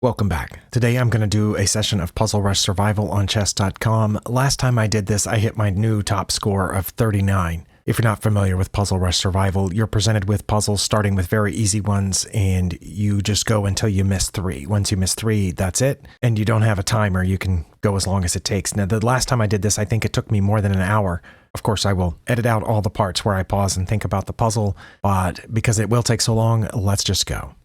Welcome back. Today I'm going to do a session of Puzzle Rush Survival on chess.com. Last time I did this, I hit my new top score of 39. If you're not familiar with Puzzle Rush Survival, you're presented with puzzles starting with very easy ones, and you just go until you miss 3. Once you miss 3, that's it, and you don't have a timer. You can go as long as it takes. Now, the last time I did this, I think it took me more than an hour. Of course, I will edit out all the parts where I pause and think about the puzzle, but because it will take so long, let's just go.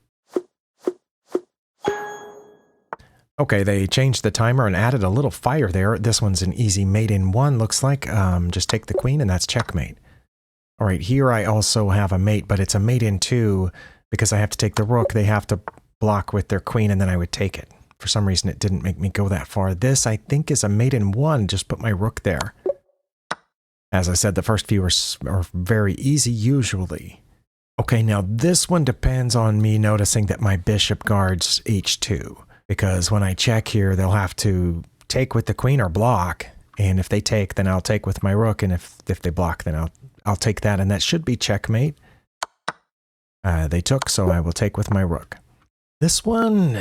Okay, they changed the timer and added a little fire there. This one's an easy mate in 1, looks like. Just take the queen and that's checkmate. All right, here I also have a mate, but it's a mate in 2 because I have to take the rook. They have to block with their queen and then I would take it. For some reason, it didn't make me go that far. This, I think, is a mate in 1. Just put my rook there. As I said, the first few are very easy usually. Okay, now this one depends on me noticing that my bishop guards h2. Because when I check here, they'll have to take with the queen or block. And if they take, then I'll take with my rook. And if they block, then I'll take that. And that should be checkmate. They took, so I will take with my rook. This one's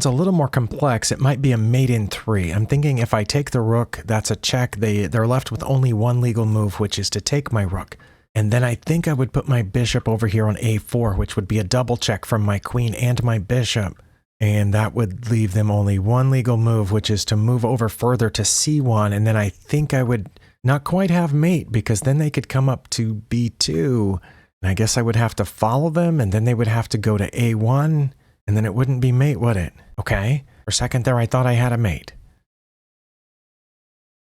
a little more complex. It might be a mate in 3. I'm thinking if I take the rook, that's a check. They're left with only one legal move, which is to take my rook. And then I think I would put my bishop over here on a4, which would be a double check from my queen and my bishop. And that would leave them only one legal move, which is to move over further to c1. And then I think I would not quite have mate, because then they could come up to b2. And I guess I would have to follow them, and then they would have to go to a1. And then it wouldn't be mate, would it? Okay. For a second there, I thought I had a mate.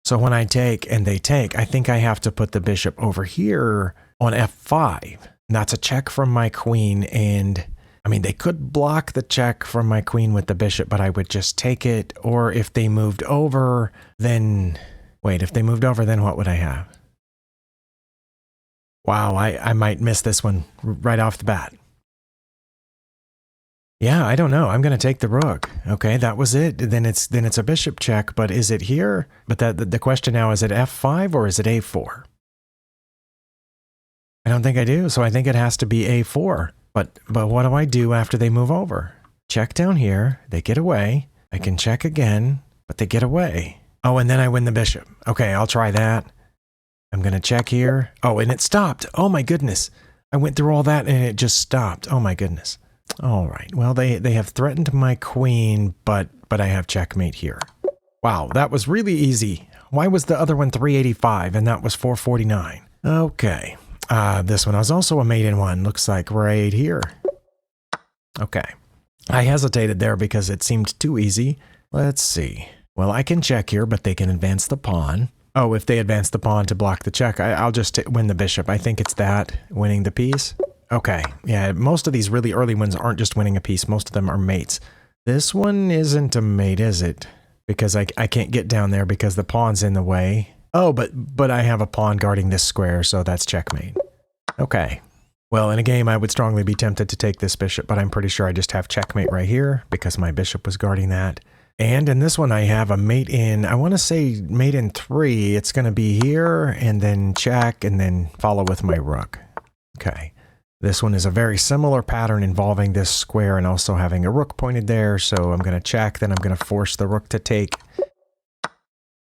So when I take and they take, I think I have to put the bishop over here on f5. And that's a check from my queen, and I mean, they could block the check from my queen with the bishop, but I would just take it. Or if they moved over, then... Wait, if they moved over, then what would I have? Wow, I might miss this one right off the bat. Yeah, I don't know. I'm going to take the rook. Okay, that was it. Then it's a bishop check, but is it here? But the question now, is it f5 or is it a4? I don't think I do, so I think it has to be a4. But what do I do after they move over? Check down here. They get away. I can check again, but they get away. Oh, and then I win the bishop. Okay, I'll try that. I'm going to check here. Oh, and it stopped. Oh, my goodness. I went through all that, and it just stopped. Oh, my goodness. All right. Well, they have threatened my queen, but I have checkmate here. Wow, that was really easy. Why was the other one 385, and that was 449? Okay. This one was also a mate in 1, looks like right here. Okay. I hesitated there because it seemed too easy. Let's see. Well, I can check here, but they can advance the pawn. Oh, if they advance the pawn to block the check, I'll just win the bishop. I think it's that, winning the piece. Okay. Yeah, most of these really early ones aren't just winning a piece. Most of them are mates. This one isn't a mate, is it? Because I can't get down there because the pawn's in the way. Oh, but I have a pawn guarding this square, so that's checkmate. Okay. Well, in a game, I would strongly be tempted to take this bishop, but I'm pretty sure I just have checkmate right here because my bishop was guarding that. And in this one, I have a mate in, I want to say mate in 3. It's going to be here, and then check, and then follow with my rook. Okay. This one is a very similar pattern involving this square and also having a rook pointed there, so I'm going to check, then I'm going to force the rook to take.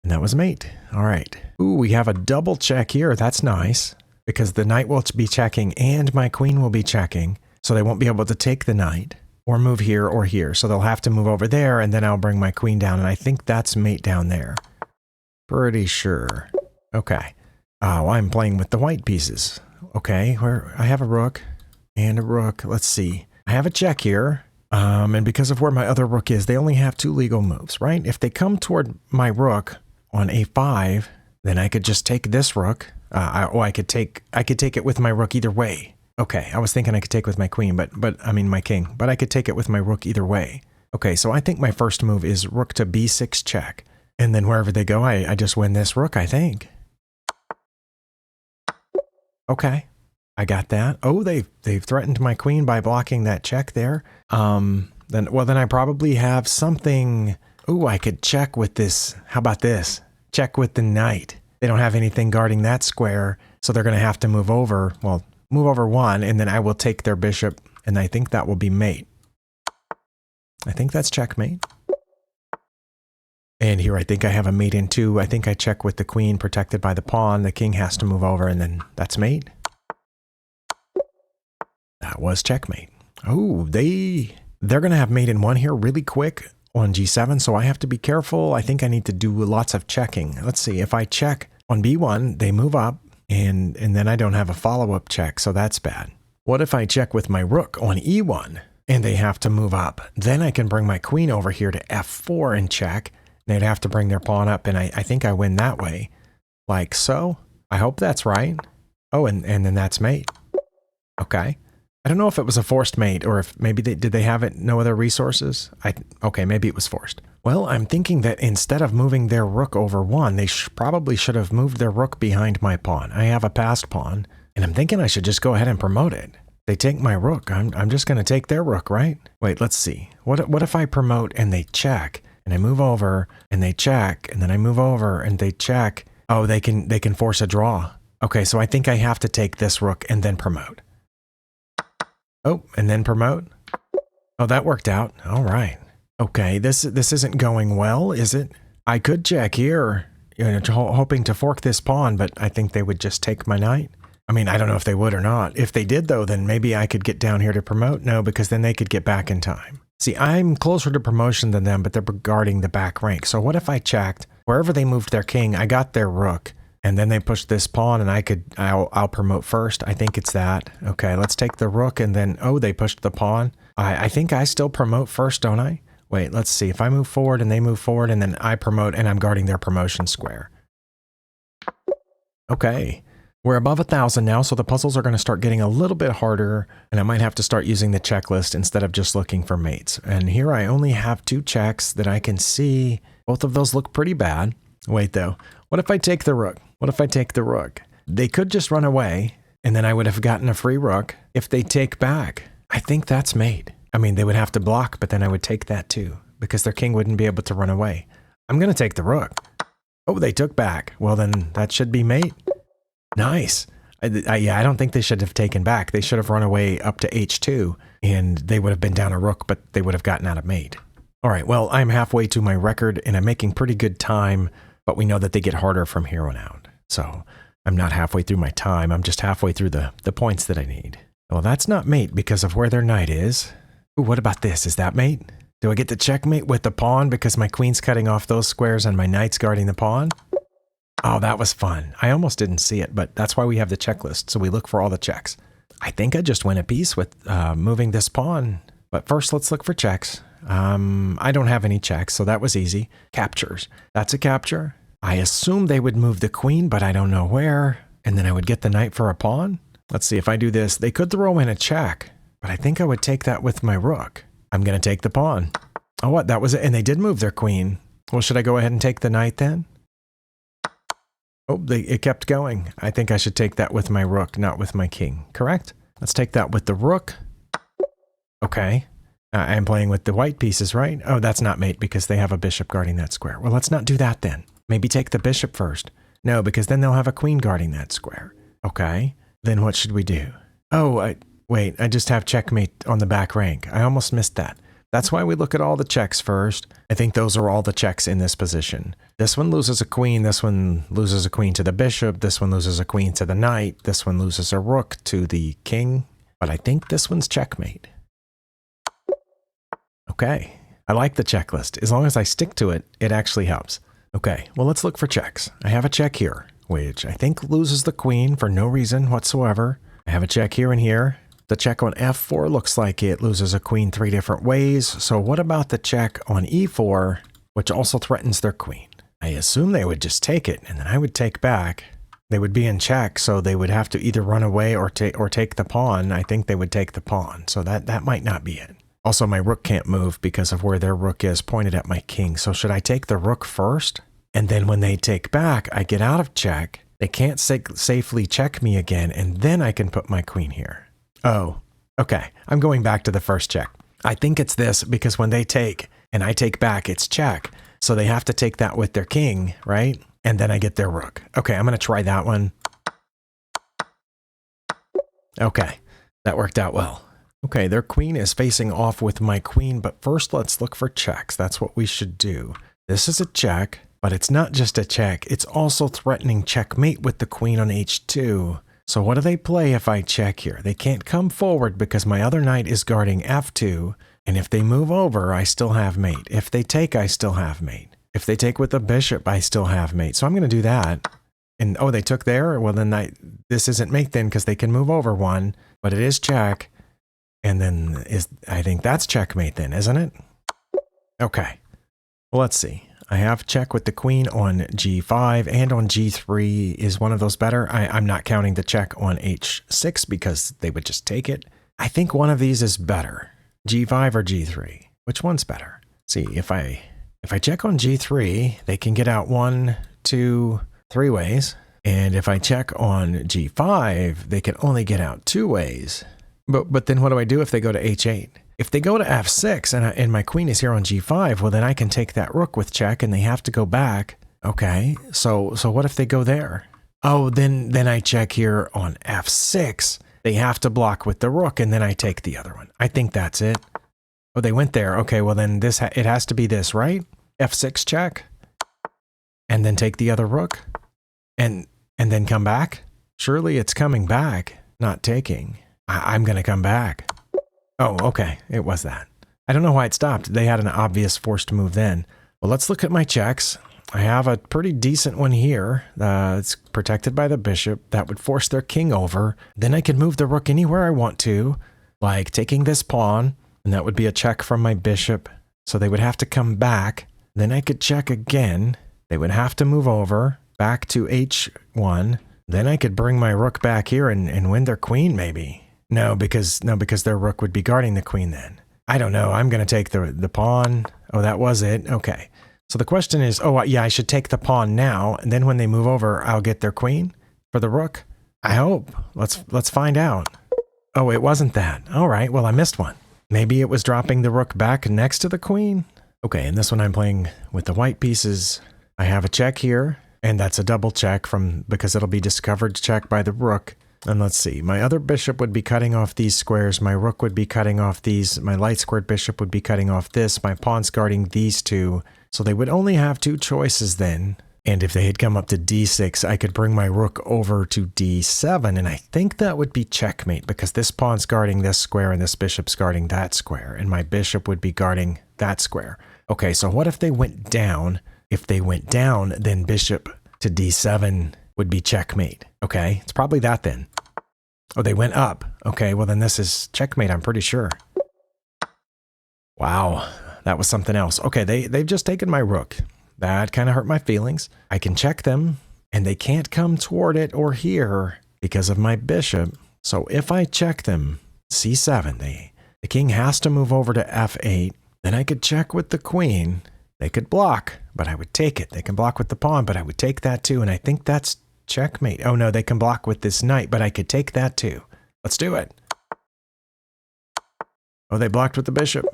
And that was mate. All right. Ooh, we have a double check here. That's nice. Because the knight will be checking and my queen will be checking. So they won't be able to take the knight or move here or here. So they'll have to move over there and then I'll bring my queen down. And I think that's mate down there. Pretty sure. Okay. Oh, I'm playing with the white pieces. Okay, where I have a rook and a rook. Let's see. I have a check here. And because of where my other rook is, they only have 2 legal moves, right? If they come toward my rook on a5, then I could just take this rook. I could take it with my rook either way. Okay, I was thinking I could take with my queen, but I mean my king. But I could take it with my rook either way. Okay, so I think my first move is rook to b6 check. And then wherever they go, I just win this rook, I think. Okay, I got that. Oh, they've threatened my queen by blocking that check there. Then I probably have something. Ooh, I could check with this. How about this? Check with the knight. They don't have anything guarding that square, so they're going to have to move over. Well, move over 1, and then I will take their bishop, and I think that will be mate. I think that's checkmate. And here I think I have a mate in 2. I think I check with the queen protected by the pawn. The king has to move over, and then that's mate. That was checkmate. Oh, they're going to have mate in 1 here really quick on g7, so I have to be careful. I think I need to do lots of checking. Let's see. If I check on b1, they move up, and then I don't have a follow-up check, so that's bad. What if I check with my rook on e1, and they have to move up? Then I can bring my queen over here to f4 and check. They'd have to bring their pawn up, and I think I win that way. Like so. I hope that's right. Oh, and then that's mate. Okay. I don't know if it was a forced mate, or if maybe did they have it, no other resources? Okay, maybe it was forced. Well, I'm thinking that instead of moving their rook over 1, they probably should have moved their rook behind my pawn. I have a passed pawn, and I'm thinking I should just go ahead and promote it. They take my rook. I'm just going to take their rook, right? Wait, let's see. What if I promote and they check? And I move over, and they check, and then I move over, and they check. Oh, they can force a draw. Okay, so I think I have to take this rook and then promote. Oh, and then promote. Oh, that worked out. All right. Okay, this isn't going well, is it? I could check here, hoping to fork this pawn, but I think they would just take my knight. I mean, I don't know if they would or not. If they did, though, then maybe I could get down here to promote. No, because then they could get back in time. See, I'm closer to promotion than them, but they're guarding the back rank. So what if I checked? Wherever they moved their king, I got their rook. And then they pushed this pawn, and I'll promote first. I think it's that. Okay, let's take the rook, and then, oh, they pushed the pawn. I think I still promote first, don't I? Wait, let's see. If I move forward, and they move forward, and then I promote, and I'm guarding their promotion square. Okay. We're above 1,000 now, so the puzzles are going to start getting a little bit harder, and I might have to start using the checklist instead of just looking for mates. And here I only have 2 checks that I can see. Both of those look pretty bad. Wait, though. What if I take the rook? What if I take the rook? They could just run away, and then I would have gotten a free rook. If they take back, I think that's mate. I mean, they would have to block, but then I would take that too, because their king wouldn't be able to run away. I'm going to take the rook. Oh, they took back. Well, then that should be mate. Nice. Yeah, I don't think they should have taken back. They should have run away up to h2, and they would have been down a rook, but they would have gotten out of mate. All right, well, I'm halfway to my record, and I'm making pretty good time, but we know that they get harder from here on out. So I'm not halfway through my time. I'm just halfway through the points that I need. Well, that's not mate because of where their knight is. Ooh, what about this? Is that mate? Do I get to checkmate with the pawn because my queen's cutting off those squares and my knight's guarding the pawn? Oh, that was fun. I almost didn't see it, but that's why we have the checklist, so we look for all the checks. I think I just went a piece with moving this pawn, but first let's look for checks. I don't have any checks, so that was easy. Captures. That's a capture. I assume they would move the queen, but I don't know where, and then I would get the knight for a pawn. Let's see, if I do this, they could throw in a check, but I think I would take that with my rook. I'm going to take the pawn. Oh, what? That was it, and they did move their queen. Well, should I go ahead and take the knight then? Oh, it kept going. I think I should take that with my rook, not with my king. Correct? Let's take that with the rook. Okay. I'm playing with the white pieces, right? Oh, that's not mate because they have a bishop guarding that square. Well, let's not do that then. Maybe take the bishop first. No, because then they'll have a queen guarding that square. Okay. Then what should we do? Oh, wait, I just have checkmate on the back rank. I almost missed that. That's why we look at all the checks first. I think those are all the checks in this position. This one loses a queen. This one loses a queen to the bishop. This one loses a queen to the knight. This one loses a rook to the king. But I think this one's checkmate. Okay. I like the checklist. As long as I stick to it, it actually helps. Okay. Well, let's look for checks. I have a check here, which I think loses the queen for no reason whatsoever. I have a check here and here. The check on f4 looks like it loses a queen 3 different ways. So what about the check on e4, which also threatens their queen? I assume they would just take it, and then I would take back. They would be in check, so they would have to either run away or take the pawn. I think they would take the pawn, so that might not be it. Also, my rook can't move because of where their rook is pointed at my king. So should I take the rook first? And then when they take back, I get out of check. They can't safely check me again, and then I can put my queen here. Oh, okay. I'm going back to the first check. I think it's this because when they take and I take back, it's check. So they have to take that with their king, right? And then I get their rook. Okay, I'm going to try that one. Okay, that worked out well. Okay, their queen is facing off with my queen, but first let's look for checks. That's what we should do. This is a check, but it's not just a check. It's also threatening checkmate with the queen on h2. So what do they play if I check here? They can't come forward because my other knight is guarding f2. And if they move over, I still have mate. If they take, I still have mate. If they take with the bishop, I still have mate. So I'm going to do that. And oh, they took there? Well, then this isn't mate then because they can move over one, but it is check. And then I think that's checkmate then, isn't it? Okay. Well, let's see. I have check with the queen on g5 and on g3. Is one of those better? I'm not counting the check on h6 because they would just take it. I think one of these is better. G5 or g3? Which one's better? See, if I check on g3, they can get out 1, 2, 3 ways. And if I check on g5, they can only get out 2 ways. But then what do I do if they go to h8? If they go to f6 and my queen is here on g5, well, then I can take that rook with check and they have to go back. Okay, so what if they go there? Oh, then I check here on f6. They have to block with the rook and then I take the other one. I think that's it. Oh, they went there. Okay, well then it has to be this, right? f6 check. And then take the other rook. And then come back? Surely it's coming back, not taking. I'm going to come back. Oh, okay. It was that. I don't know why it stopped. They had an obvious forced move then. Well, let's look at my checks. I have a pretty decent one here. It's protected by the bishop. That would force their king over. Then I could move the rook anywhere I want to, like taking this pawn, and that would be a check from my bishop. So they would have to come back. Then I could check again. They would have to move over back to h1. Then I could bring my rook back here and win their queen maybe. No, because their rook would be guarding the queen then. I don't know. I'm going to take the pawn. Oh, that was it. Okay. So the question is, oh, yeah, I should take the pawn now. And then when they move over, I'll get their queen for the rook. I hope. Let's find out. Oh, it wasn't that. All right. Well, I missed one. Maybe it was dropping the rook back next to the queen. Okay. And this one I'm playing with the white pieces. I have a check here. And that's a double check because it'll be discovered check by the rook. And let's see, my other bishop would be cutting off these squares. My rook would be cutting off these. My light squared bishop would be cutting off this. My pawn's guarding these two. So they would only have 2 choices then. And if they had come up to d6, I could bring my rook over to d7. And I think that would be checkmate because this pawn's guarding this square and this bishop's guarding that square. And my bishop would be guarding that square. Okay, so what if they went down? If they went down, then bishop to d7 would be checkmate. Okay, it's probably that then. Oh, they went up. Okay, well then this is checkmate, I'm pretty sure. Wow, that was something else. Okay, they've just taken my rook. That kind of hurt my feelings. I can check them, and they can't come toward it or here because of my bishop. So if I check them, c7, the king has to move over to f8. Then I could check with the queen. They could block, but I would take it. They can block with the pawn, but I would take that too, and I think that's checkmate. Oh no, they can block with this knight, but I could take that too. Let's do it. Oh, they blocked with the bishop.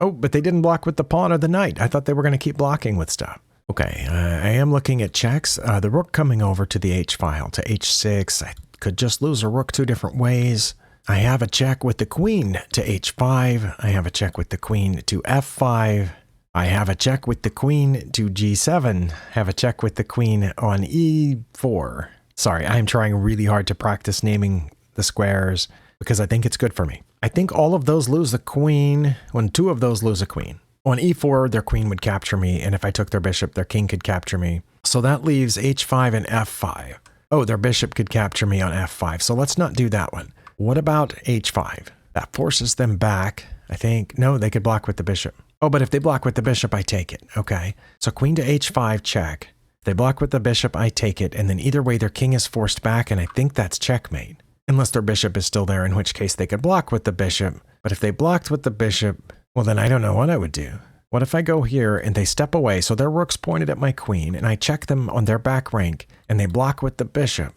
Oh, but they didn't block with the pawn or the knight. I thought they were going to keep blocking with stuff. Okay, I am looking at checks. The rook coming over to the h file, to h6. I could just lose a rook 2 different ways. I have a check with the queen to h5. I have a check with the queen to f5. I have a check with the queen to g7. Have a check with the queen on e4. Sorry, I'm trying really hard to practice naming the squares because I think it's good for me. I think all of those lose a queen when 2 of those lose a queen. On e4, their queen would capture me, and if I took their bishop, their king could capture me. So that leaves h5 and f5. Oh, their bishop could capture me on f5, so let's not do that one. What about h5? That forces them back. I think, no, they could block with the bishop. Oh, but if they block with the bishop, I take it. Okay. So queen to h5 check. If they block with the bishop, I take it. And then either way, their king is forced back, and I think that's checkmate. Unless their bishop is still there, in which case they could block with the bishop. But if they blocked with the bishop, well, then I don't know what I would do. What if I go here and they step away, so their rook's pointed at my queen, and I check them on their back rank, and they block with the bishop?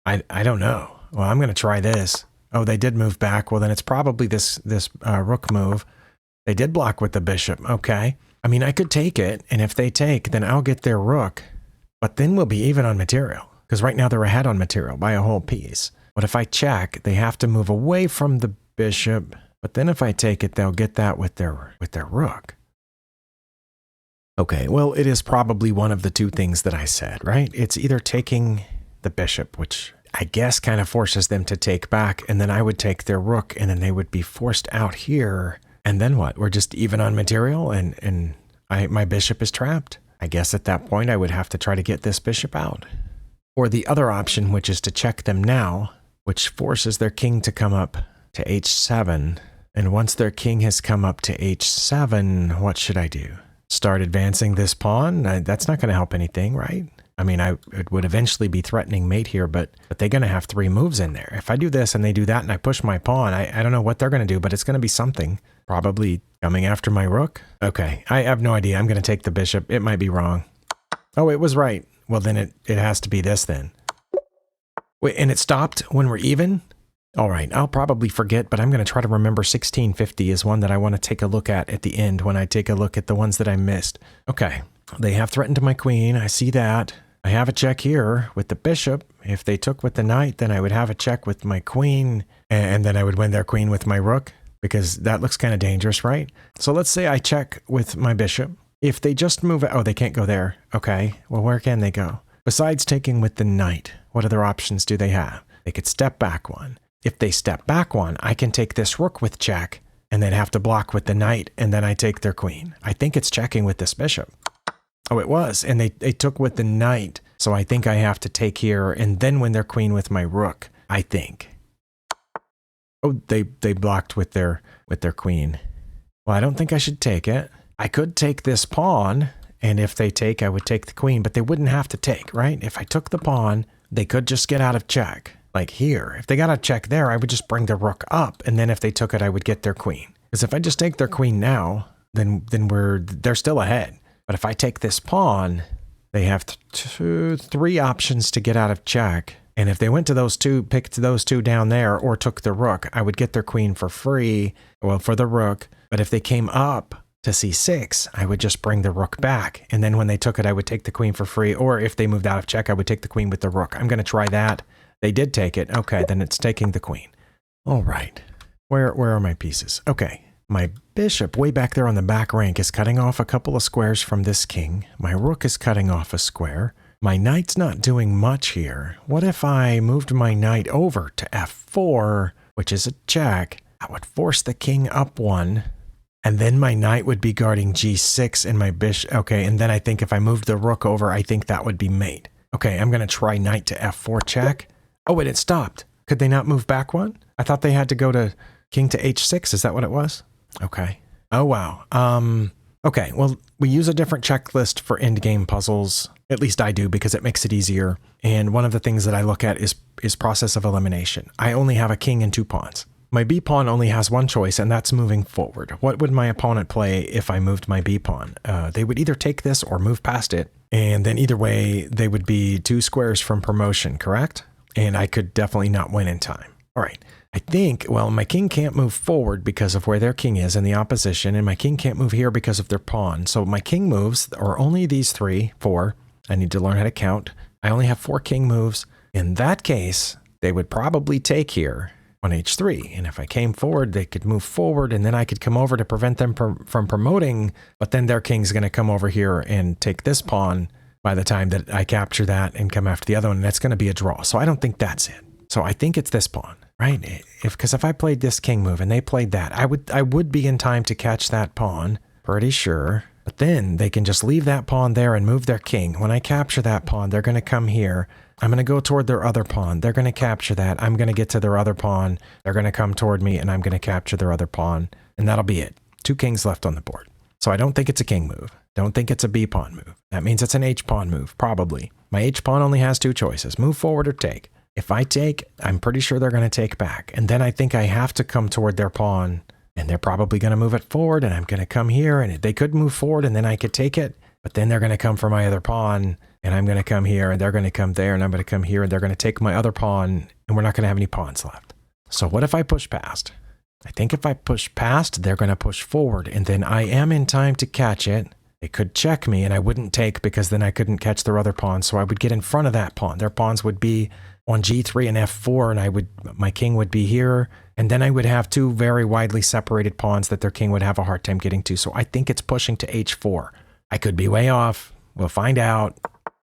I don't know. Well, I'm going to try this. Oh, they did move back. Well, then it's probably this rook move. They did block with the bishop. Okay. I mean, I could take it, and if they take, then I'll get their rook. But then we'll be even on material, because right now they're ahead on material by a whole piece. But if I check, they have to move away from the bishop. But then if I take it, they'll get that with their rook. Okay, well, it is probably one of the two things that I said, right? It's either taking the bishop, which I guess kind of forces them to take back, and then I would take their rook, and then they would be forced out here. And then what? We're just even on material, and my bishop is trapped. I guess at that point I would have to try to get this bishop out. Or the other option, which is to check them now, which forces their king to come up to h7. And once their king has come up to h7, what should I do? Start advancing this pawn? That's not going to help anything, right? I mean, it would eventually be threatening mate here, but they're going to have 3 moves in there. If I do this and they do that and I push my pawn, I don't know what they're going to do, but it's going to be something. Probably coming after my rook. Okay, I have no idea. I'm going to take the bishop. It might be wrong. Oh, it was right. Well, then it has to be this then. Wait, and it stopped when we're even? All right, I'll probably forget, but I'm going to try to remember 1650 is one that I want to take a look at the end when I take a look at the ones that I missed. Okay, they have threatened my queen. I see that. I have a check here with the bishop. If they took with the knight, then I would have a check with my queen, and then I would win their queen with my rook, because that looks kind of dangerous, right? So let's say I check with my bishop. If they just move, oh, they can't go there. Okay, well, where can they go? Besides taking with the knight, what other options do they have? They could step back one. If they step back one, I can take this rook with check and then have to block with the knight, and then I take their queen. I think it's checking with this bishop. Oh, it was, and they took with the knight, so I think I have to take here and then win their queen with my rook, I think. Oh, they blocked with their queen. Well, I don't think I should take it. I could take this pawn, and if they take, I would take the queen, but they wouldn't have to take, right? If I took the pawn, they could just get out of check. Like here, if they got a check there, I would just bring the rook up, and then if they took it, I would get their queen. Because if I just take their queen now, then they're still ahead. But if I take this pawn, they have 3 options to get out of check. And if they went to those two, picked those 2 down there, or took the rook, I would get their queen for free, well, for the rook. But if they came up to c6, I would just bring the rook back. And then when they took it, I would take the queen for free. Or if they moved out of check, I would take the queen with the rook. I'm going to try that. They did take it. Okay, then it's taking the queen. All right. Where are my pieces? Okay. My bishop way back there on the back rank is cutting off a couple of squares from this king. My rook is cutting off a square. My knight's not doing much here. What if I moved my knight over to f4, which is a check? That would force the king up 1. And then my knight would be guarding g6 and my bishop. Okay, and then I think if I moved the rook over, I think that would be mate. Okay, I'm going to try knight to f4 check. Oh, and it stopped. Could they not move back 1? I thought they had to go to king to h6. Is that what it was? Okay. Oh, wow. Okay, well, we use a different checklist for endgame puzzles. At least I do, because it makes it easier. And one of the things that I look at is process of elimination. I only have a king and 2 pawns. My b pawn only has 1 choice, and that's moving forward. What would my opponent play if I moved my b pawn? They would either take this or move past it. And then either way, they would be 2 squares from promotion, correct? And I could definitely not win in time. All right. I think, well, my king can't move forward because of where their king is in the opposition, and my king can't move here because of their pawn. So my king moves, or only these 4. I need to learn how to count. I only have 4 king moves. In that case, they would probably take here on h3. And if I came forward, they could move forward, and then I could come over to prevent them from promoting. But then their king's going to come over here and take this pawn by the time that I capture that and come after the other one. And that's going to be a draw. So I don't think that's it. So I think it's this pawn, right? Because if I played this king move and they played that, I would be in time to catch that pawn, pretty sure. But then they can just leave that pawn there and move their king. When I capture that pawn, they're going to come here. I'm going to go toward their other pawn. They're going to capture that. I'm going to get to their other pawn. They're going to come toward me, and I'm going to capture their other pawn. And that'll be it. 2 kings left on the board. So I don't think it's a king move. Don't think it's a b pawn move. That means it's an h pawn move, probably. My h pawn only has 2 choices, move forward or take. If I take, I'm pretty sure they're going to take back. And then I think I have to come toward their pawn, and they're probably going to move it forward, and I'm going to come here, and they could move forward, and then I could take it. But then they're going to come for my other pawn, and I'm going to come here, and they're going to come there, and I'm going to come here, and they're going to take my other pawn, and we're not going to have any pawns left. So what if I push past? I think if I push past, they're going to push forward, and then I am in time to catch it. They could check me, and I wouldn't take because then I couldn't catch their other pawn, so I would get in front of that pawn. Their pawns would be on g3 and f4, and my king would be here, and then I would have two very widely separated pawns that their king would have a hard time getting to. So I think it's pushing to h4. I could be way off. We'll find out.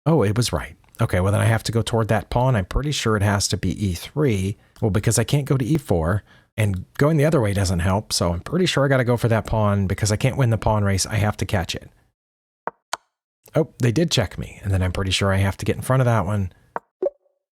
Oh, it was right. Okay, well then I have to go toward that pawn. I'm pretty sure it has to be e3. Well, because I can't go to e4, and going the other way doesn't help, so I'm pretty sure I got to go for that pawn. Because I can't win the pawn race, I have to catch it. Oh, they did check me, and then I'm pretty sure I have to get in front of that one.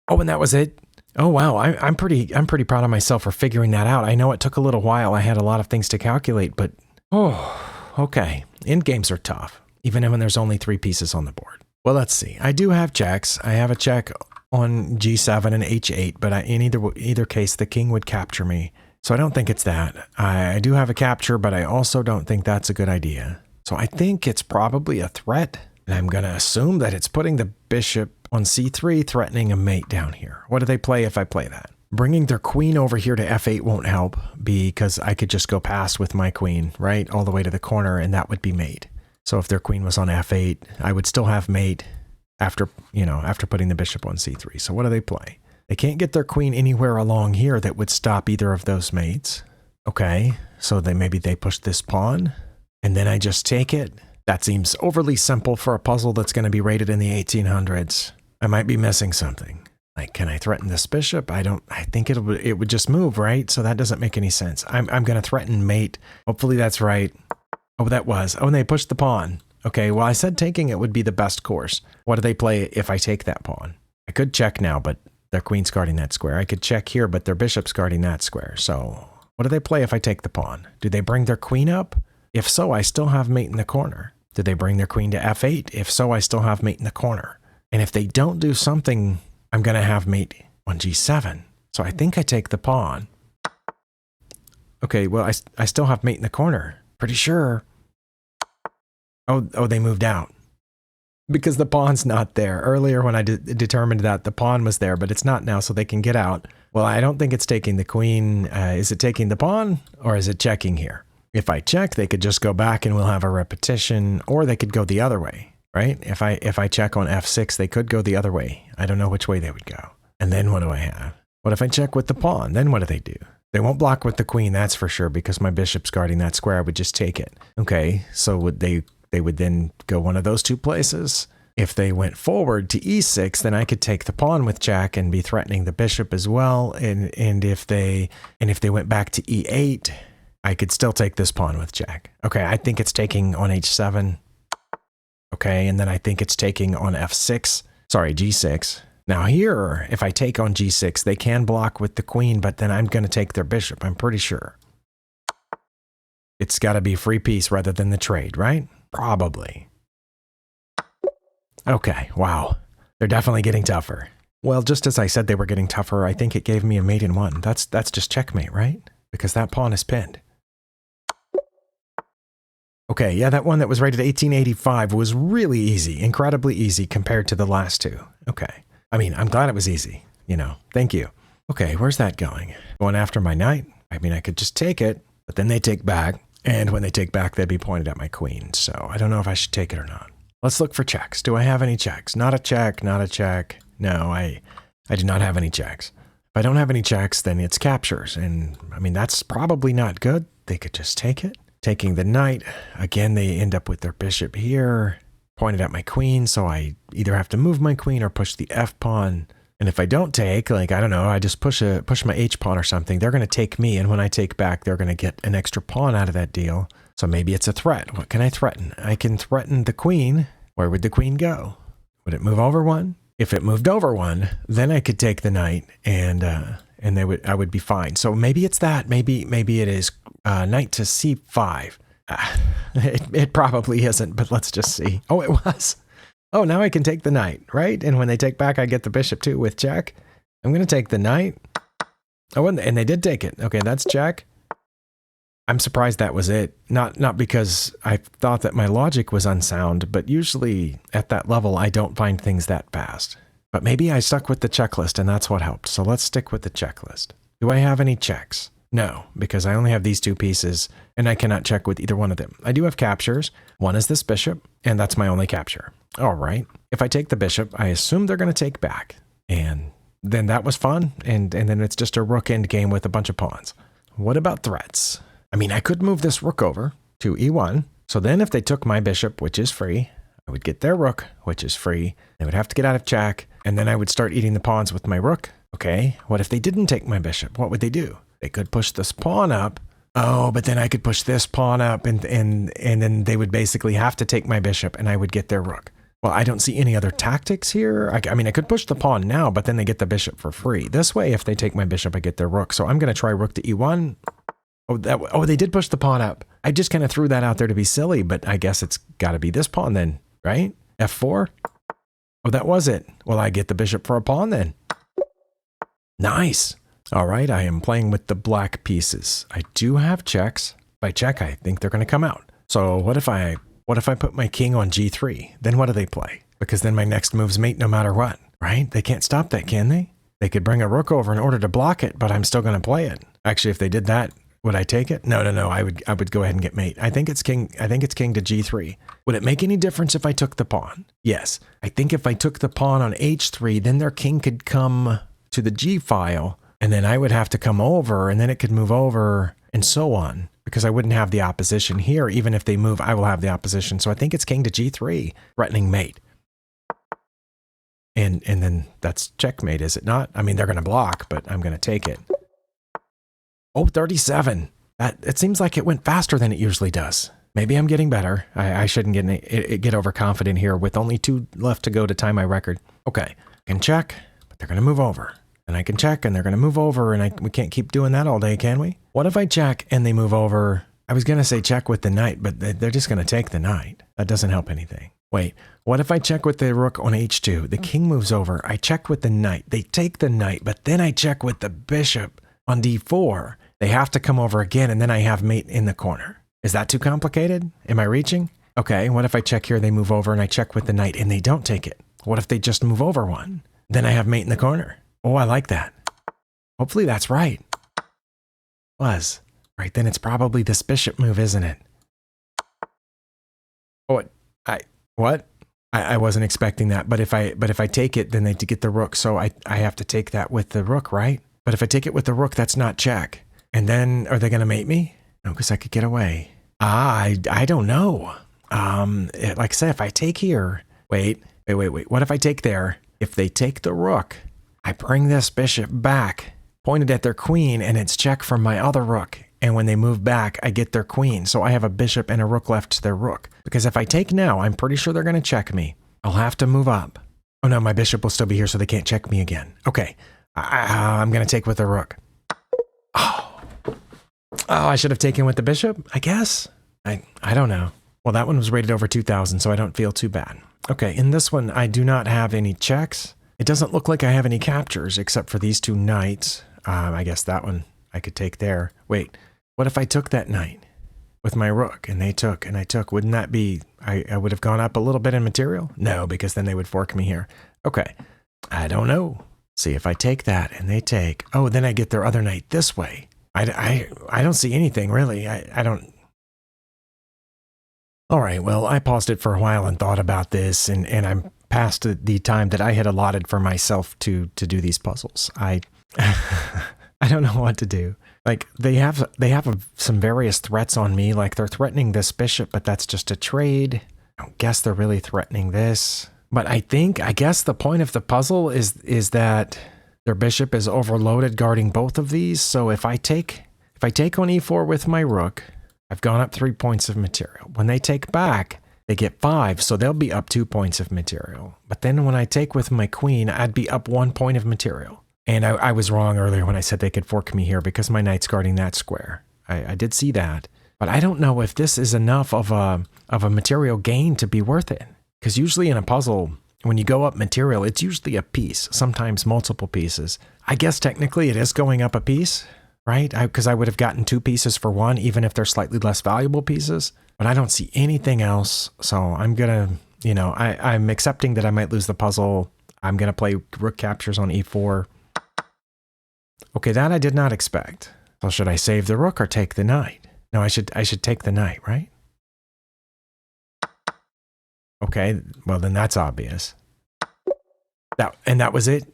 Oh, and that was it. Oh wow, I'm pretty proud of myself for figuring that out. I know it took a little while. I had a lot of things to calculate, but okay. End games are tough, even when there's only 3 pieces on the board. Well, let's see. I do have checks. I have a check on g7 and h8, but in either case, the king would capture me. So I don't think it's that. I do have a capture, but I also don't think that's a good idea. So I think it's probably a threat, and I'm going to assume that it's putting the bishop on c3, threatening a mate down here. What do they play if I play that? Bringing their queen over here to f8 won't help, because I could just go past with my queen, right, all the way to the corner, and that would be mate. So if their queen was on f8, I would still have mate after putting the bishop on c3. So what do they play? They can't get their queen anywhere along here that would stop either of those mates. Okay, so maybe they push this pawn, and then I just take it. That seems overly simple for a puzzle that's going to be rated in the 1800s. I might be missing something. Like, can I threaten this bishop? I think it would just move, right? So that doesn't make any sense. I'm going to threaten mate. Hopefully that's right. Oh, that was. Oh, and they pushed the pawn. Okay, well, I said taking it would be the best course. What do they play if I take that pawn? I could check now, but their queen's guarding that square. I could check here, but their bishop's guarding that square. So what do they play if I take the pawn? Do they bring their queen up? If so, I still have mate in the corner. Do they bring their queen to f8? If so, I still have mate in the corner. And if they don't do something, I'm going to have mate on g7. So I think I take the pawn. Okay, well, I still have mate in the corner. Pretty sure. Oh, they moved out. Because the pawn's not there. Earlier when I determined that the pawn was there, but it's not now, so they can get out. Well, I don't think it's taking the queen. Is it taking the pawn, or is it checking here? If I check, they could just go back and we'll have a repetition, or they could go the other way, right? If I check on f6, they could go the other way. I don't know which way they would go. And then what do I have? What if I check with the pawn? Then what do they do? They won't block with the queen, that's for sure, because my bishop's guarding that square. I would just take it. Okay, so they would then go one of those two places. If they went forward to e6, then I could take the pawn with jack and be threatening the bishop as well. And if they went back to e8, I could still take this pawn with jack. Okay, I think it's taking on h7. Okay, and then I think it's taking on f6. Sorry, g6. Now here, if I take on g6, they can block with the queen, but then I'm going to take their bishop, I'm pretty sure. It's got to be free piece rather than the trade, right? Probably. Okay, wow. They're definitely getting tougher. Well, just as I said they were getting tougher, I think it gave me a mate in one. That's just checkmate, right? Because that pawn is pinned. Okay, yeah, that one that was rated 1885 was really easy, incredibly easy compared to the last two. Okay. I mean, I'm glad it was easy, thank you. Okay, where's that going? Going after my knight? I mean, I could just take it, but then they take back, and when they take back, they'd be pointed at my queen, so I don't know if I should take it or not. Let's look for checks. Do I have any checks? Not a check, not a check. No, I do not have any checks. If I don't have any checks, then it's captures, and I mean, that's probably not good. They could just take it. Taking the knight, again, they end up with their bishop here, pointed at my queen, so I either have to move my queen or push the f pawn. And if I don't take, like, I don't know, I just push my h pawn or something, they're going to take me, and when I take back, they're going to get an extra pawn out of that deal. So maybe it's a threat. What can I threaten? I can threaten the queen. Where would the queen go? Would it move over one? If it moved over one, then I could take the knight, and I would be fine. So maybe it's that. Maybe it is knight to c5. It probably isn't, but let's just see. Oh, it was. Oh, now I can take the knight, right? And when they take back, I get the bishop too with check. I'm going to take the knight. Oh, and they did take it. Okay, that's check. I'm surprised that was it. Not because I thought that my logic was unsound, but usually at that level, I don't find things that fast. But maybe I stuck with the checklist and that's what helped. So let's stick with the checklist. Do I have any checks? No, because I only have these two pieces and I cannot check with either one of them. I do have captures. One is this bishop, and that's my only capture. All right. If I take the bishop, I assume they're going to take back. And then that was fun. And then it's just a rook end game with a bunch of pawns. What about threats? I mean, I could move this rook over to e1. So then if they took my bishop, which is free, I would get their rook, which is free. They would have to get out of check. And then I would start eating the pawns with my rook. Okay, what if they didn't take my bishop? What would they do? They could push this pawn up. Oh, but then I could push this pawn up and then they would basically have to take my bishop and I would get their rook. Well, I don't see any other tactics here. I mean, I could push the pawn now, but then they get the bishop for free. This way, if they take my bishop, I get their rook. So I'm going to try rook to e1. Oh, they did push the pawn up. I just kind of threw that out there to be silly, but I guess it's got to be this pawn then, right? F4. Oh, that was it. Well, I get the bishop for a pawn then. Nice. All right, I am playing with the black pieces. I do have checks. By check, I think they're going to come out. So what if I put my king on g3? Then what do they play? Because then my next move's mate no matter what, right? They can't stop that, can they? They could bring a rook over in order to block it, but I'm still going to play it. Actually, if they did that, would I take it? No. I would go ahead and get mate. I think it's king to g3. Would it make any difference if I took the pawn? Yes. I think if I took the pawn on h3, then their king could come to the g file, and then I would have to come over, and then it could move over, and so on. Because I wouldn't have the opposition here. Even if they move, I will have the opposition. So I think it's king to g3, threatening mate. And then that's checkmate, is it not? I mean, they're going to block, but I'm going to take it. Oh, 37. It seems like it went faster than it usually does. Maybe I'm getting better. I shouldn't get overconfident here with only 2 left to go to tie my record. Okay, I can check, but they're going to move over. And I can check, and they're going to move over, and we can't keep doing that all day, can we? What if I check, and they move over? I was going to say check with the knight, but they're just going to take the knight. That doesn't help anything. Wait, what if I check with the rook on h2? The king moves over. I check with the knight. They take the knight, but then I check with the bishop on d4. They have to come over again, and then I have mate in the corner. Is that too complicated? Am I reaching? Okay, what if I check here, they move over, and I check with the knight, and they don't take it? What if they just move over one? Then I have mate in the corner. Oh, I like that. Hopefully that's right. Was. Right, then it's probably this bishop move, isn't it? Oh, what? I wasn't expecting that, but if I take it, then they get the rook, so I have to take that with the rook, right? But if I take it with the rook, that's not check. And then, are they going to mate me? No, because I could get away. I don't know. Like I said, if I take here, wait. What if I take there? If they take the rook, I bring this bishop back, pointed at their queen, and it's check from my other rook. And when they move back, I get their queen. So I have a bishop and a rook left to their rook. Because if I take now, I'm pretty sure they're going to check me. I'll have to move up. Oh no, my bishop will still be here, so they can't check me again. Okay, I'm going to take with the rook. Oh, I should have taken with the bishop, I guess. I don't know. Well, that one was rated over 2,000, so I don't feel too bad. Okay, in this one, I do not have any checks. It doesn't look like I have any captures except for these 2 knights. I guess that one I could take there. Wait, what if I took that knight with my rook and they took and I took? Wouldn't that be, I would have gone up a little bit in material? No, because then they would fork me here. Okay, I don't know. See, if I take that and they take, oh, then I get their other knight this way. I don't see anything really. I don't. All right, well, I paused it for a while and thought about this, and I'm past the time that I had allotted for myself to do these puzzles. I don't know what to do. Like they have some various threats on me. Like they're threatening this bishop, but that's just a trade. I don't guess they're really threatening this. But I guess the point of the puzzle is that their bishop is overloaded guarding both of these. So if I take on e4 with my rook, I've gone up 3 points of material. When they take back, they get 5, so they'll be up 2 points of material. But then when I take with my queen, I'd be up 1 point of material. And I was wrong earlier when I said they could fork me here because my knight's guarding that square. I did see that. But I don't know if this is enough of a material gain to be worth it. Because usually in a puzzle, when you go up material, it's usually a piece, sometimes multiple pieces. I guess technically it is going up a piece, right? Because I would have gotten 2 pieces for 1, even if they're slightly less valuable pieces. But I don't see anything else, so I'm gonna, I'm accepting that I might lose the puzzle. I'm gonna play rook captures on e4. Okay, that I did not expect. So should I save the rook or take the knight? No, I should take the knight, right? Okay, well then that's obvious. That was it?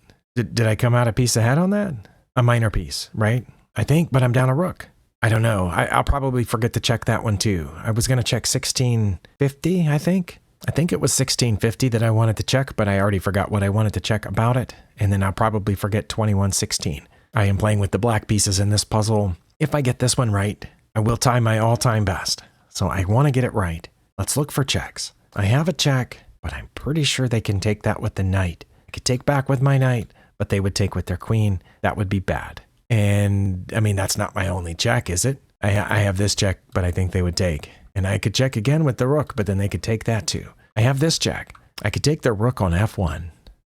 Did I come out a piece ahead on that? A minor piece, right? I think, but I'm down a rook. I don't know. I'll probably forget to check that one too. I was going to check 1650, I think. I think it was 1650 that I wanted to check, but I already forgot what I wanted to check about it. And then I'll probably forget 2116. I am playing with the black pieces in this puzzle. If I get this one right, I will tie my all-time best. So I want to get it right. Let's look for checks. I have a check, but I'm pretty sure they can take that with the knight. I could take back with my knight, but they would take with their queen. That would be bad. And I mean, that's not my only check, is it? I have this check, but I think they would take. And I could check again with the rook, but then they could take that too. I have this check. I could take their rook on f1,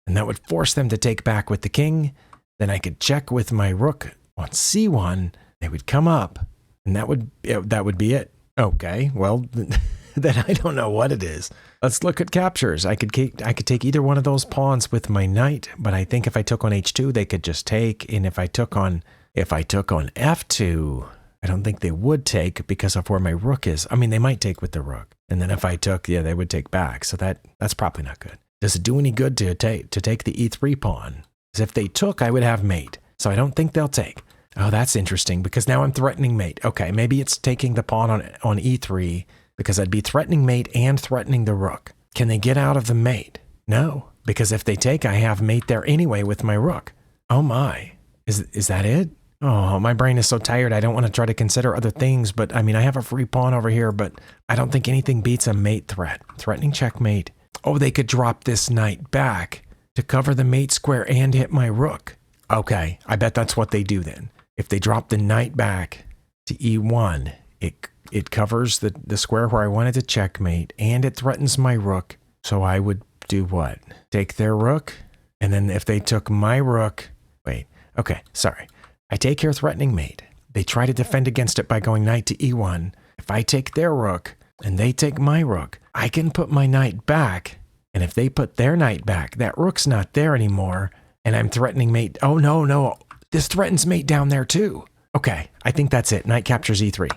and that would force them to take back with the king. Then I could check with my rook on c1. They would come up, and that would be it. Okay, well, then I don't know what it is. Let's look at captures. I could take either one of those pawns with my knight, but I think if I took on h2, they could just take. And if I took on f2, I don't think they would take because of where my rook is. I mean, they might take with the rook. And then if I took, yeah, they would take back. So that's probably not good. Does it do any good to take the e3 pawn? Because if they took, I would have mate. So I don't think they'll take. Oh, that's interesting because now I'm threatening mate. Okay, maybe it's taking the pawn on e3 because I'd be threatening mate and threatening the rook. Can they get out of the mate? No, because if they take, I have mate there anyway with my rook. Oh my, is that it? Oh, my brain is so tired. I don't want to try to consider other things, but I mean, I have a free pawn over here, but I don't think anything beats a mate threat. Threatening checkmate. Oh, they could drop this knight back to cover the mate square and hit my rook. Okay, I bet that's what they do then. If they drop the knight back to e1, it covers the square where I wanted to checkmate, and it threatens my rook. So I would do what? Take their rook, and then if they took my rook, wait, okay, sorry. I take here threatening mate. They try to defend against it by going knight to e1. If I take their rook, and they take my rook, I can put my knight back, and if they put their knight back, that rook's not there anymore, and I'm threatening mate. Oh, no, this threatens mate down there too. Okay, I think that's it. Knight captures e3.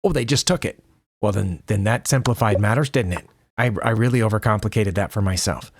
Oh, they just took it. Well, then that simplified matters, didn't it? I really overcomplicated that for myself.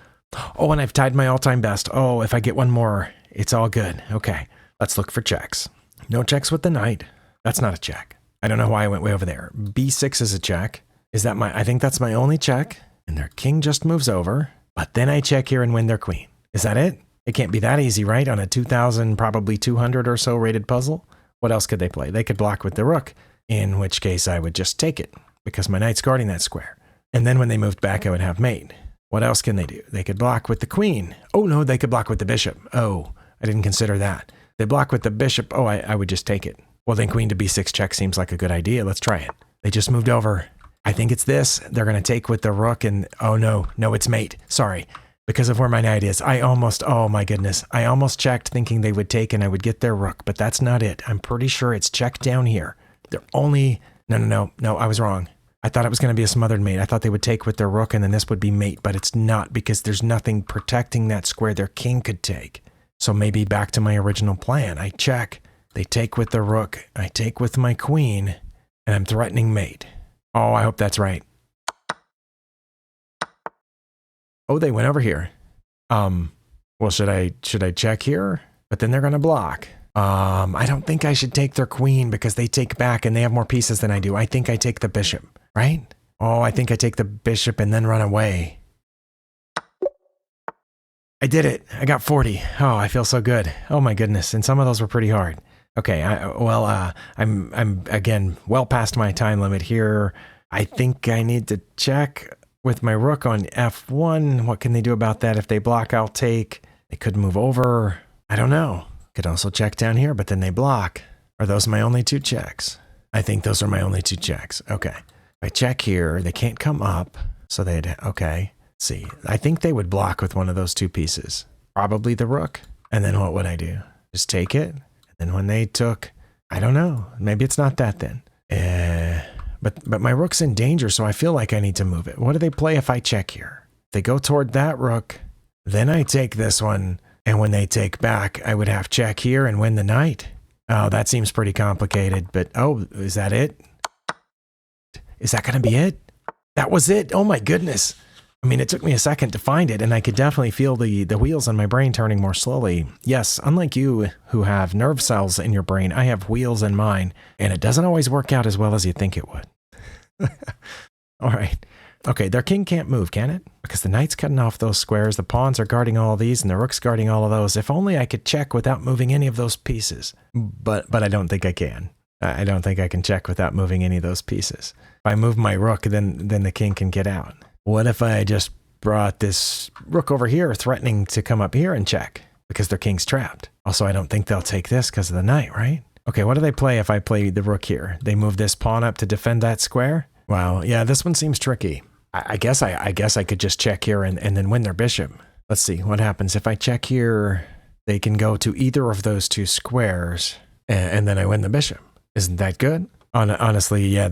Oh, and I've tied my all-time best. Oh, if I get one more, it's all good. Okay, let's look for checks. No checks with the knight. That's not a check. I don't know why I went way over there. b6 is a check. I think that's my only check. And their king just moves over. But then I check here and win their queen. Is that it? It can't be that easy, right? On a 2,000, probably 200 or so rated puzzle. What else could they play? They could block with the rook, in which case I would just take it because my knight's guarding that square. And then when they moved back, I would have mate. What else can they do? They could block with the queen. Oh, no, they could block with the bishop. Oh, I didn't consider that. They block with the bishop. Oh, I would just take it. Well, then queen to b6 check seems like a good idea. Let's try it. They just moved over. I think it's this. They're going to take with the rook and, oh, no, it's mate. Sorry. Because of where my knight is. Oh my goodness. I almost checked thinking they would take and I would get their rook, but that's not it. I'm pretty sure it's checked down here. They're only, no, I was wrong. I thought it was going to be a smothered mate. I thought they would take with their rook and then this would be mate, but it's not because there's nothing protecting that square their king could take. So maybe back to my original plan. I check, they take with the rook, I take with my queen, and I'm threatening mate. Oh, I hope that's right. Oh, they went over here. Well, should I check here? But then they're going to block. I don't think I should take their queen because they take back and they have more pieces than I do. I think I take the bishop, right? Oh, I think I take the bishop and then run away. I did it. I got 40. Oh, I feel so good. Oh my goodness. And some of those were pretty hard. Okay. I'm again, well past my time limit here. I think I need to check with my rook on f1. What can they do about that? If they block, I'll take. They could move over. I don't know. Could also check down here, but then they block. Are those my only two checks? I think those are my only two checks. Okay. If I check here, they can't come up. So okay. Let's see. I think they would block with one of those two pieces. Probably the rook. And then what would I do? Just take it? And then when they took, I don't know. Maybe it's not that then. But my rook's in danger, so I feel like I need to move it. What do they play if I check here? They go toward that rook. Then I take this one. And when they take back, I would have check here and win the knight. Oh, that seems pretty complicated. But, oh, is that it? Is that going to be it? That was it? Oh, my goodness. I mean, it took me a second to find it, and I could definitely feel the wheels on my brain turning more slowly. Yes, unlike you who have nerve cells in your brain, I have wheels in mine, and it doesn't always work out as well as you think it would. All right. Okay, their king can't move, can it? Because the knight's cutting off those squares, the pawns are guarding all of these, and the rook's guarding all of those. If only I could check without moving any of those pieces. But I don't think I can. I don't think I can check without moving any of those pieces. If I move my rook, then the king can get out. What if I just brought this rook over here, threatening to come up here and check? Because their king's trapped. Also, I don't think they'll take this because of the knight, right? Okay, what do they play if I play the rook here? They move this pawn up to defend that square? Wow, yeah, this one seems tricky. I guess I could just check here and then win their bishop. Let's see what happens. If I check here, they can go to either of those two squares, and then I win the bishop. Isn't that good? Honestly, yeah.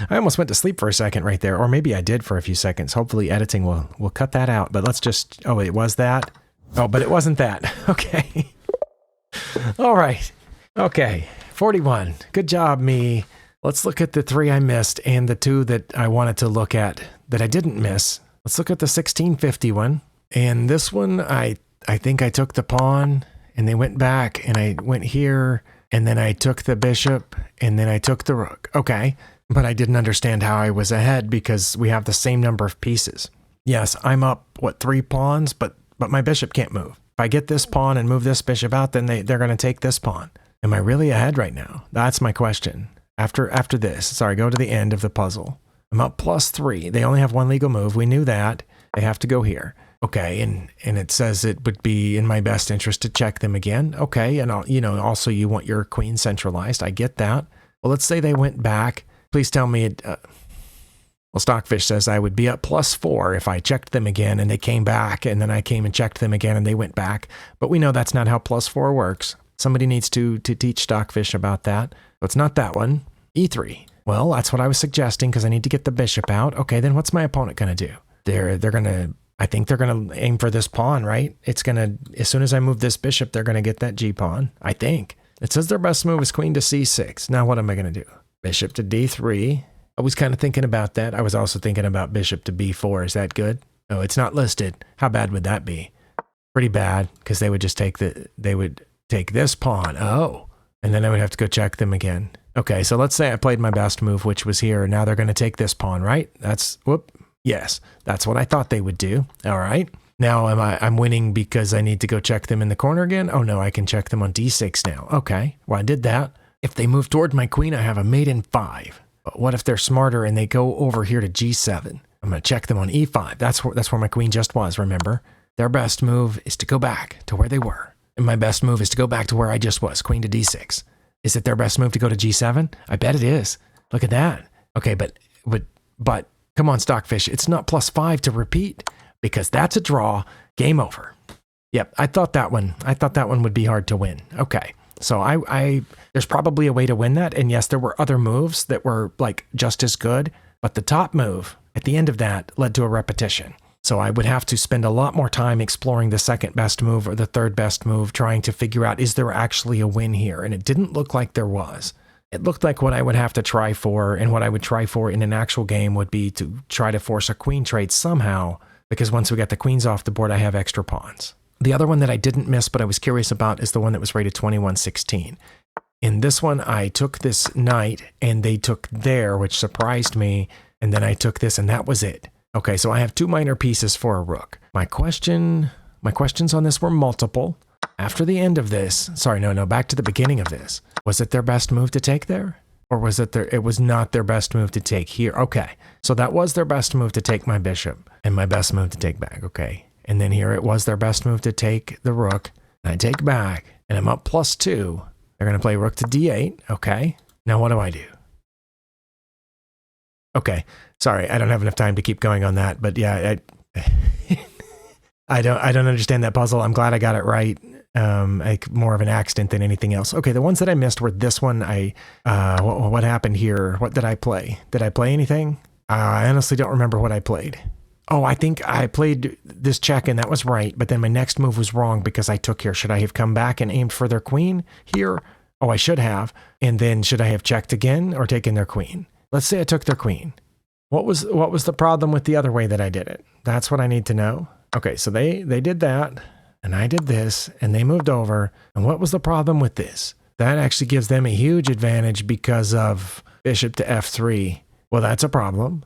I almost went to sleep for a second right there, or maybe I did for a few seconds. Hopefully editing will cut that out, but let's just, oh, it was that? Oh, but it wasn't that. Okay. All right. Okay, 41. Good job, me. Let's look at the 3 I missed and the 2 that I wanted to look at that I didn't miss. Let's look at the 1650 one. And this one, I think I took the pawn, and they went back, and I went here, and then I took the bishop, and then I took the rook. Okay, but I didn't understand how I was ahead because we have the same number of pieces. Yes, I'm up, 3 pawns, but my bishop can't move. If I get this pawn and move this bishop out, then they're going to take this pawn. Am I really ahead right now? That's my question. After this, sorry, go to the end of the puzzle. I'm up +3. They only have 1 legal move. We knew that. They have to go here. Okay, and it says it would be in my best interest to check them again. Okay, and also you want your queen centralized. I get that. Well, let's say they went back. Please tell me it. Well, Stockfish says I would be up +4 if I checked them again and they came back, and then I came and checked them again and they went back. But we know that's not how +4 works. Somebody needs to teach Stockfish about that. So it's not that one. E3. Well, that's what I was suggesting because I need to get the bishop out. Okay, then what's my opponent going to do? They're going to, I think they're going to aim for this pawn, right? It's going to, as soon as I move this bishop, they're going to get that G pawn, I think. It says their best move is queen to C6. Now what am I going to do? Bishop to D3. I was kind of thinking about that. I was also thinking about bishop to B4. Is that good? Oh, it's not listed. How bad would that be? Pretty bad, because they would just take this pawn. Oh, and then I would have to go check them again. Okay, so let's say I played my best move, which was here. Now they're going to take this pawn, right? Yes, that's what I thought they would do. All right. Now I'm winning because I need to go check them in the corner again? Oh no, I can check them on D6 now. Okay, well I did that. If they move toward my queen, I have a mate in 5. But what if they're smarter and they go over here to G7? I'm going to check them on E5. That's where my queen just was, remember? Their best move is to go back to where they were. And my best move is to go back to where I just was, queen to D6. Is it their best move to go to G7? I bet it is. Look at that. Okay, but come on, Stockfish. It's not +5 to repeat because that's a draw. Game over. Yep, I thought that one would be hard to win. Okay, so there's probably a way to win that. And yes, there were other moves that were like just as good, but the top move at the end of that led to a repetition. So I would have to spend a lot more time exploring the second best move or the third best move, trying to figure out, is there actually a win here? And it didn't look like there was. It looked like what I would have to try for, and what I would try for in an actual game would be to try to force a queen trade somehow, because once we get the queens off the board, I have extra pawns. The other one that I didn't miss, but I was curious about, is the one that was rated 2116. In this one, I took this knight, and they took there, which surprised me, and then I took this, and that was it. Okay, so I have 2 minor pieces for a rook. My questions on this were multiple. After the end of this, back to the beginning of this. Was it their best move to take there? Or was it was not their best move to take here? Okay, so that was their best move to take my bishop, and my best move to take back, okay. And then here it was their best move to take the rook, and I take back, and I'm up +2. They're gonna play rook to D8, okay. Now what do I do? Okay, sorry, I don't have enough time to keep going on that, but yeah, I don't understand that puzzle. I'm glad I got it right. More of an accident than anything else. Okay, the ones that I missed were this one. What happened here? What did I play? Did I play anything? I honestly don't remember what I played. Oh, I think I played this check and that was right, but then my next move was wrong because I took here. Should I have come back and aimed for their queen here? Oh, I should have. And then should I have checked again or taken their queen? Let's say I took their queen. What was the problem with the other way that I did it? That's what I need to know. Okay, so they did that, and I did this, and they moved over. And what was the problem with this? That actually gives them a huge advantage because of bishop to f3. Well, that's a problem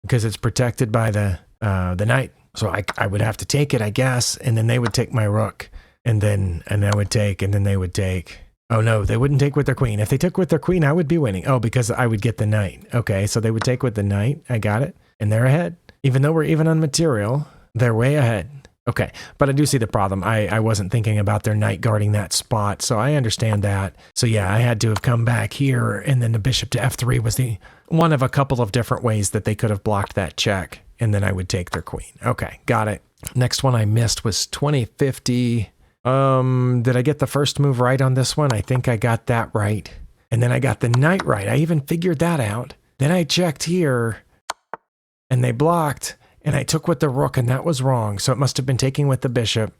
because it's protected by the knight. So I would have to take it, I guess, and then they would take my rook, and I would take, and then they would take. Oh no, they wouldn't take with their queen. If they took with their queen, I would be winning. Oh, because I would get the knight. Okay, so they would take with the knight. I got it. And they're ahead. Even though we're even on material, they're way ahead. Okay, but I do see the problem. I wasn't thinking about their knight guarding that spot, so I understand that. So yeah, I had to have come back here, and then the bishop to f3 was the one of a couple of different ways that they could have blocked that check, and then I would take their queen. Okay, got it. Next one I missed was 2050. Did I get the first move right on this one? I think I got that right. And then I got the knight right. I even figured that out. Then I checked here, and they blocked, and I took with the rook, and that was wrong. So it must have been taking with the bishop.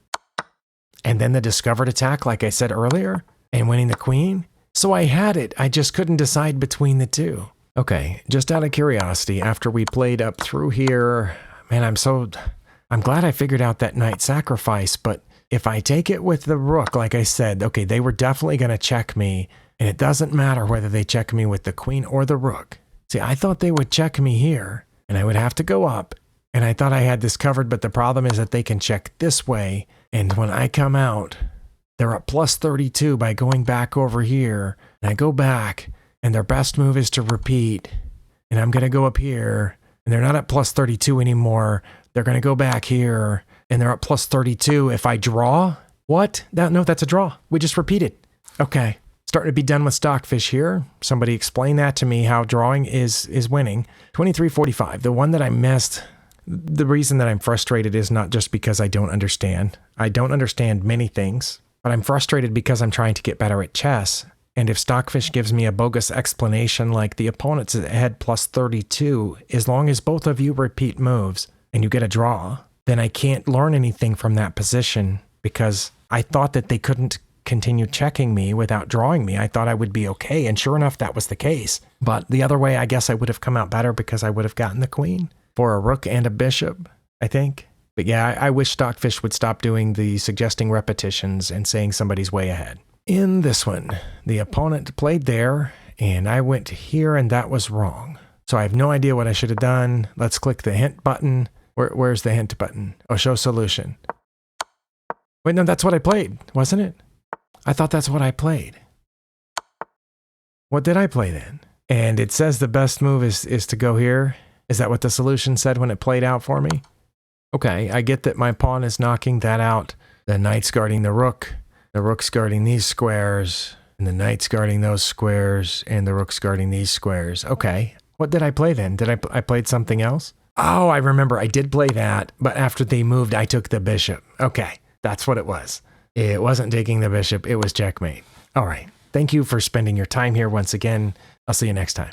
And then the discovered attack, like I said earlier, and winning the queen. So I had it. I just couldn't decide between the two. Okay, just out of curiosity, after we played up through here, man, I'm glad I figured out that knight sacrifice, but if I take it with the rook, like I said, okay, they were definitely going to check me, and it doesn't matter whether they check me with the queen or the rook. See, I thought they would check me here, and I would have to go up, and I thought I had this covered, but the problem is that they can check this way, and when I come out, they're at plus 32 by going back over here, and I go back, and their best move is to repeat, and I'm going to go up here, and they're not at plus 32 anymore. They're going to go back here, and they're at plus 32. If I draw, what? No, that's a draw. We just repeated. Okay, starting to be done with Stockfish here. Somebody explain that to me, how drawing is winning. 2345, the one that I missed. The reason that I'm frustrated is not just because I don't understand. I don't understand many things, but I'm frustrated because I'm trying to get better at chess. And if Stockfish gives me a bogus explanation like the opponent's ahead plus 32, as long as both of you repeat moves and you get a draw, then I can't learn anything from that position because I thought that they couldn't continue checking me without drawing me. I thought I would be okay, and sure enough, that was the case. But the other way, I guess I would have come out better because I would have gotten the queen for a rook and a bishop, I think. But yeah, I wish Stockfish would stop doing the suggesting repetitions and saying somebody's way ahead. In this one, the opponent played there, and I went here, and that was wrong. So I have no idea what I should have done. Let's click the hint button. Where's the hint button? Oh, show solution. Wait, no, that's what I played, wasn't it? I thought that's what I played. What did I play then? And it says the best move is to go here. Is that what the solution said when it played out for me? Okay, I get that my pawn is knocking that out. The knight's guarding the rook's guarding these squares, and the knight's guarding those squares, and the rook's guarding these squares. Okay, what did I play then? Did I played something else? Oh, I remember. I did play that, but after they moved, I took the bishop. Okay, that's what it was. It wasn't taking the bishop. It was checkmate. All right. Thank you for spending your time here once again. I'll see you next time.